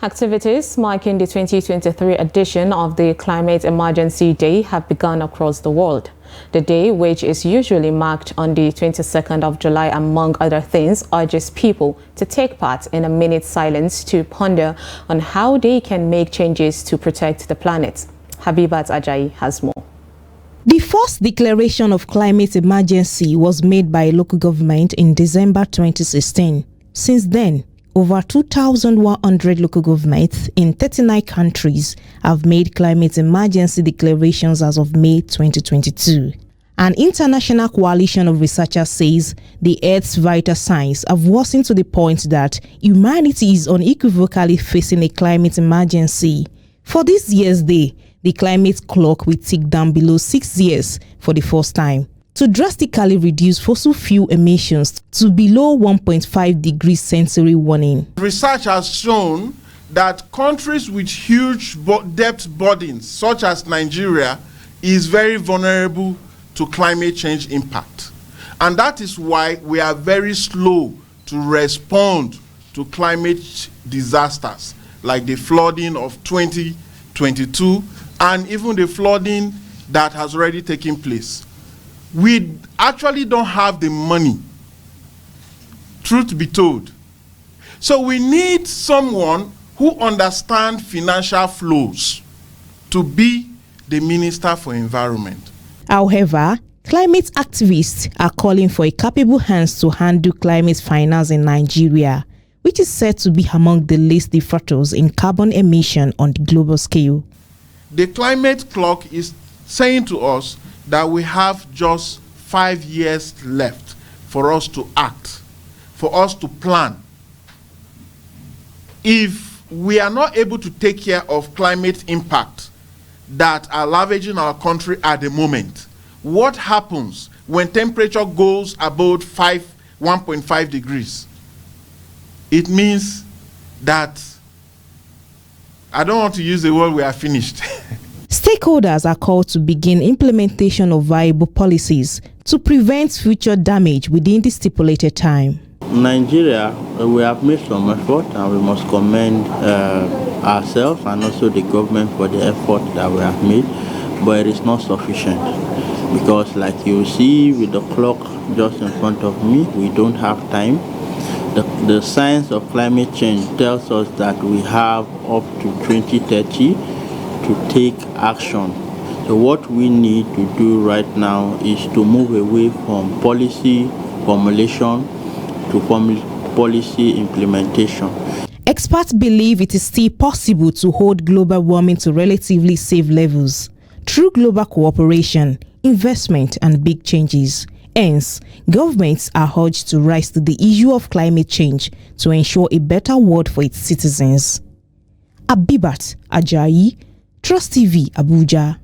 Activities marking the 2023 edition of the Climate Emergency Day have begun across the world. The day, which is usually marked on the 22nd of July, among other things, urges people to take part in a minute's silence to ponder on how they can make changes to protect the planet. Habibat Ajayi has more. The first declaration of climate emergency was made by a local government in December 2016. Since then, over 2,100 local governments in 39 countries have made climate emergency declarations as of May 2022. An international coalition of researchers says the Earth's vital signs have worsened to the point that humanity is unequivocally facing a climate emergency. For this year's day, the climate clock will tick down below 6 years for the first time, to drastically reduce fossil fuel emissions to below 1.5 degrees century warning. Research has shown that countries with huge debt burdens, such as Nigeria, is very vulnerable to climate change impact. And that is why we are very slow to respond to climate disasters, like the flooding of 2022 and even the flooding that has already taken place. We actually don't have the money, truth be told. So we need someone who understands financial flows to be the Minister for Environment. However, climate activists are calling for a capable hands to handle climate finance in Nigeria, which is said to be among the least defaulters in carbon emission on the global scale. The climate clock is saying to us that we have just 5 years left for us to act, for us to plan. If we are not able to take care of climate impact that are ravaging our country at the moment, what happens when temperature goes above 1.5 degrees? It means that, I don't want to use the word we are finished. Stakeholders are called to begin implementation of viable policies to prevent future damage within the stipulated time. Nigeria, we have made some effort, and we must commend ourselves and also the government for the effort that we have made, but it is not sufficient, because like you see with the clock just in front of me, we don't have time. The science of climate change tells us that we have up to 2030 to take action. So what we need to do right now is to move away from policy formulation to policy implementation. Experts believe it is still possible to hold global warming to relatively safe levels through global cooperation, investment, and big changes. Hence, governments are urged to rise to the issue of climate change to ensure a better world for its citizens. Habibat Ajayi, Trust TV, Abuja.